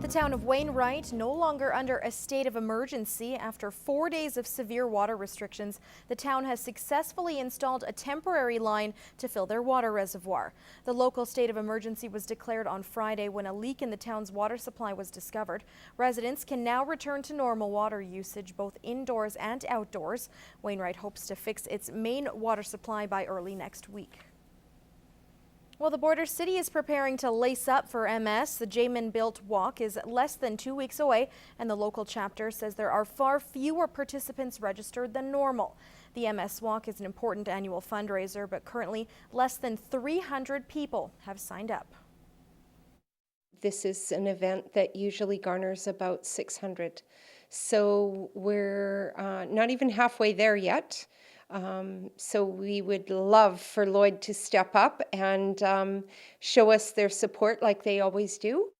The town of Wainwright no longer under a state of emergency. After 4 days of severe water restrictions, the town has successfully installed a temporary line to fill their water reservoir. The local state of emergency was declared on Friday when a leak in the town's water supply was discovered. Residents can now return to normal water usage both indoors and outdoors. Wainwright hopes to fix its main water supply by early next week. Well, the border city is preparing to lace up for MS. The Jamin-built walk is less than 2 weeks away, and the local chapter says there are far fewer participants registered than normal. The MS walk is an important annual fundraiser, but currently less than 300 people have signed up. This is an event that usually garners about 600. So we're not even halfway there yet. So we would love for Lloyd to step up and show us their support like they always do.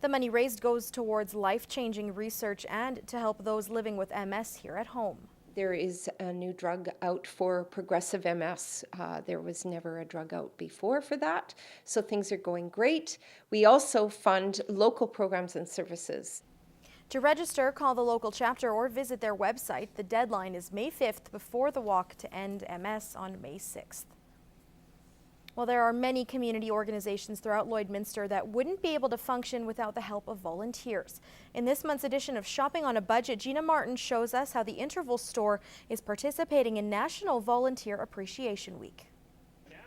The money raised goes towards life-changing research and to help those living with MS here at home. There is a new drug out for progressive MS. There was never a drug out before for that, so things are going great. We also fund local programs and services. To register, call the local chapter or visit their website. The deadline is May 5th before the walk to end MS on May 6th. Well, there are many community organizations throughout Lloydminster that wouldn't be able to function without the help of volunteers. In this month's edition of Shopping on a Budget, Gina Martin shows us how the Interval store is participating in National Volunteer Appreciation Week.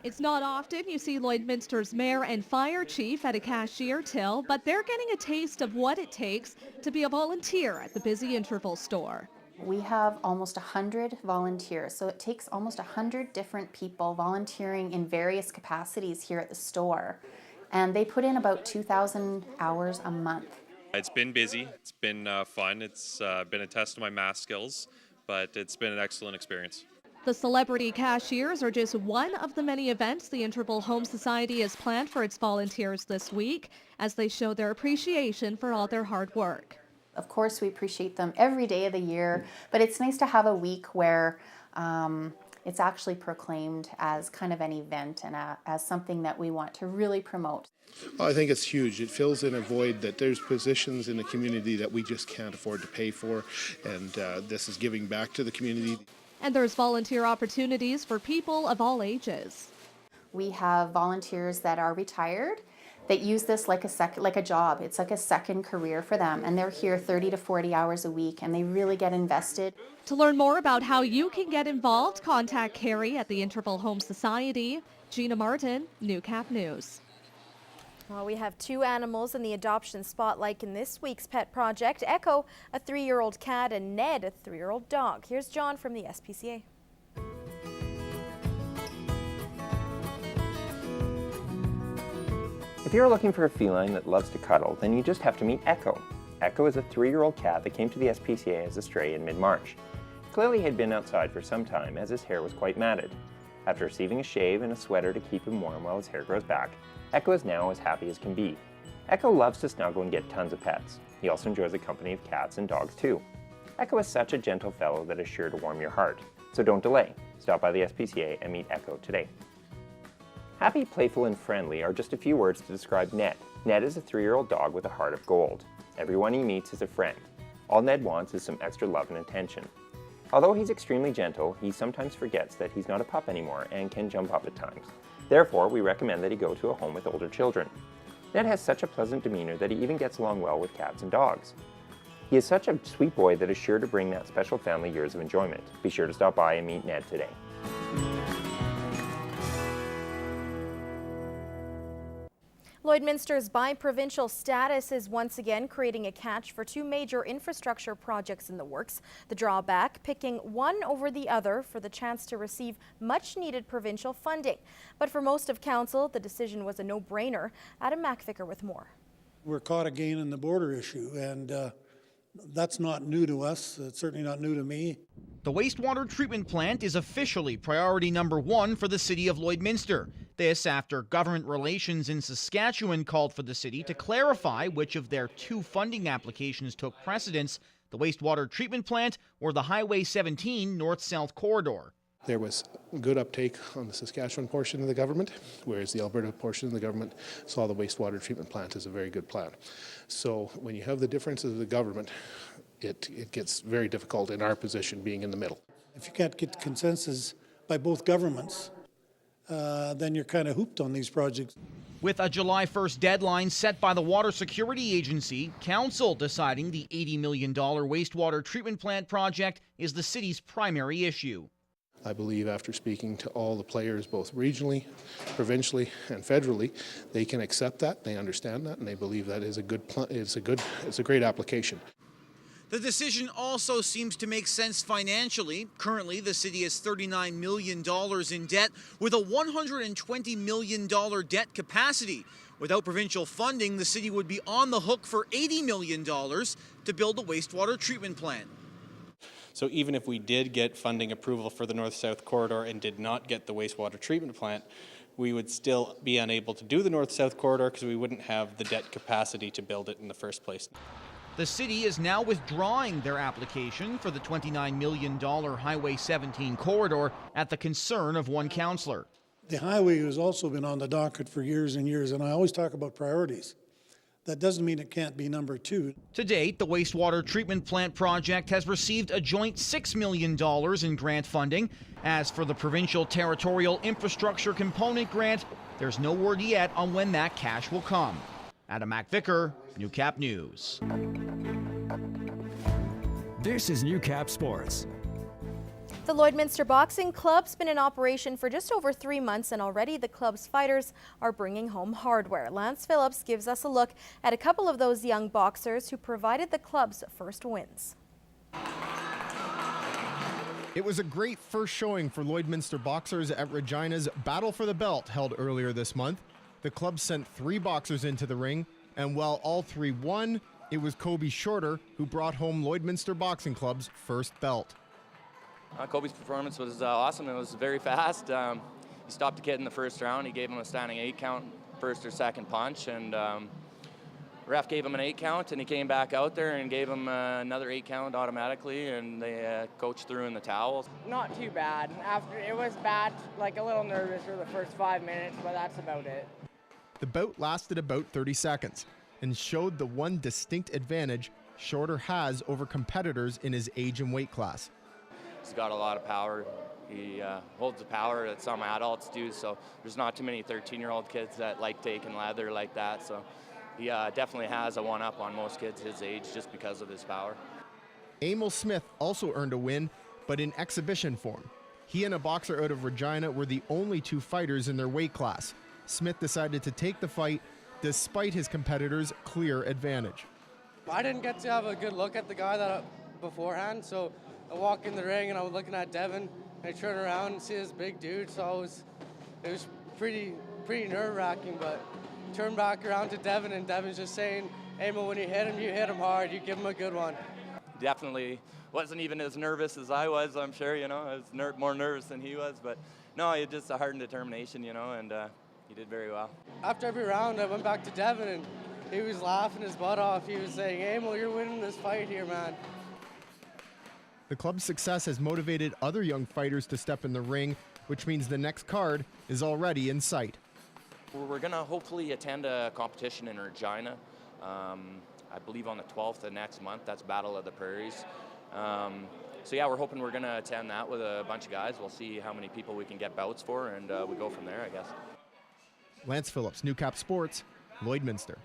It's not often you see Lloydminster's mayor and fire chief at a cashier till, but they're getting a taste of what it takes to be a volunteer at the busy Interval store. We have almost 100 volunteers, so it takes almost 100 different people volunteering in various capacities here at the store. And they put in about 2,000 hours a month. It's been busy, it's been fun, it's been a test of my math skills, but it's been an excellent experience. The celebrity cashiers are just one of the many events the Interval Home Society has planned for its volunteers this week as they show their appreciation for all their hard work. Of course, we appreciate them every day of the year, but it's nice to have a week where it's actually proclaimed as kind of an event and as something that we want to really promote. I think it's huge. It fills in a void that there's positions in the community that we just can't afford to pay for, and this is giving back to the community. And there's volunteer opportunities for people of all ages. We have volunteers that are retired that use this like a job. It's like a second career for them, and they're here 30 to 40 hours a week, and they really get invested. To learn more about how you can get involved, contact Carrie at the Interval Home Society. Gina Martin, Newcap News. Well, we have two animals in the adoption spotlight in this week's pet project. Echo, a 3-year-old cat, and Ned, a 3-year-old dog. Here's John from the SPCA. If you're looking for a feline that loves to cuddle, then you just have to meet Echo. Echo is a 3-year-old cat that came to the SPCA as a stray in mid-March. Clearly he had been outside for some time as his hair was quite matted. After receiving a shave and a sweater to keep him warm while his hair grows back, Echo is now as happy as can be. Echo loves to snuggle and get tons of pets. He also enjoys the company of cats and dogs too. Echo is such a gentle fellow that is sure to warm your heart. So don't delay. Stop by the SPCA and meet Echo today. Happy, playful, and friendly are just a few words to describe Ned. Ned is a 3-year-old dog with a heart of gold. Everyone he meets is a friend. All Ned wants is some extra love and attention. Although he's extremely gentle, he sometimes forgets that he's not a pup anymore and can jump up at times. Therefore, we recommend that he go to a home with older children. Ned has such a pleasant demeanor that he even gets along well with cats and dogs. He is such a sweet boy that is sure to bring that special family years of enjoyment. Be sure to stop by and meet Ned today. Lloydminster's bi-provincial status is once again creating a catch for two major infrastructure projects in the works. The drawback, picking one over the other for the chance to receive much-needed provincial funding. But for most of council, the decision was a no-brainer. Adam Macvicker with more. We're caught again in the border issue, and that's not new to us. It's certainly not new to me. The Wastewater Treatment Plant is officially priority number 1 for the city of Lloydminster. This after government relations in Saskatchewan called for the city to clarify which of their 2 funding applications took precedence, the Wastewater Treatment Plant or the Highway 17 North-South corridor. There was good uptake on the Saskatchewan portion of the government, whereas the Alberta portion of the government saw the wastewater treatment plant as a very good plan. So when you have the differences of the government, it gets very difficult in our position being in the middle. If you can't get consensus by both governments, then you're kind of hooped on these projects. With a July 1st deadline set by the Water Security Agency, Council deciding the $80 million wastewater treatment plant project is the city's primary issue. I believe after speaking to all the players, both regionally, provincially, and federally, they can accept that, they understand that, and they believe that is it's a great application. The decision also seems to make sense financially. Currently, the city has $39 million in debt with a $120 million debt capacity. Without provincial funding, the city would be on the hook for $80 million to build a wastewater treatment plant. So even if we did get funding approval for the north-south corridor and did not get the wastewater treatment plant, we would still be unable to do the north-south corridor because we wouldn't have the debt capacity to build it in the first place. The city is now withdrawing their application for the $29 million Highway 17 corridor at the concern of one councillor. The highway has also been on the docket for years and years, and I always talk about priorities. That doesn't mean it can't be number two. To date, the wastewater treatment plant project has received a joint $6 million in grant funding. As for the provincial territorial infrastructure component grant, there's no word yet on when that cash will come. Adam McVicker, Newcap News. This is Newcap Sports. The Lloydminster Boxing Club's been in operation for just over 3 months, and already the club's fighters are bringing home hardware. Lance Phillips gives us a look at a couple of those young boxers who provided the club's first wins. It was a great first showing for Lloydminster boxers at Regina's Battle for the Belt held earlier this month. The club sent 3 boxers into the ring, and while all 3 won, it was Kobe Shorter who brought home Lloydminster Boxing Club's first belt. Kobe's performance was awesome. It was very fast. He stopped the kid in the first round. He gave him a standing 8 count, first or second punch, and ref gave him an 8 count, and he came back out there and gave him another 8 count automatically, and the coach threw in the towel. Not too bad. After it was bad, like a little nervous for the first 5 minutes, but that's about it. The bout lasted about 30 seconds and showed the one distinct advantage Shorter has over competitors in his age and weight class. He's got a lot of power. He holds the power that some adults do, so there's not too many 13-year-old kids that like taking leather like that, so he definitely has a one-up on most kids his age just because of his power. Emil Smith also earned a win, but in exhibition form. He and a boxer out of Regina were the only 2 fighters in their weight class. Smith decided to take the fight despite his competitor's clear advantage. I didn't get to have a good look at the guy beforehand, so I walk in the ring and I was looking at Devin, and I turn around and see this big dude, so it was pretty nerve-wracking, but turn back around to Devin, and Devin's just saying, Emil, when you hit him hard, you give him a good one. Definitely wasn't even as nervous as I was, I'm sure, you know. I was more nervous than he was, but no, it's just a heart and determination, you know, and he did very well. After every round, I went back to Devin, and he was laughing his butt off. He was saying, Emil, you're winning this fight here, man. The club's success has motivated other young fighters to step in the ring, which means the next card is already in sight. We're going to hopefully attend a competition in Regina, I believe on the 12th of next month. That's Battle of the Prairies. So yeah, we're hoping we're going to attend that with a bunch of guys. We'll see how many people we can get bouts for, and we go from there, I guess. Lance Phillips, Newcap Sports, Lloydminster.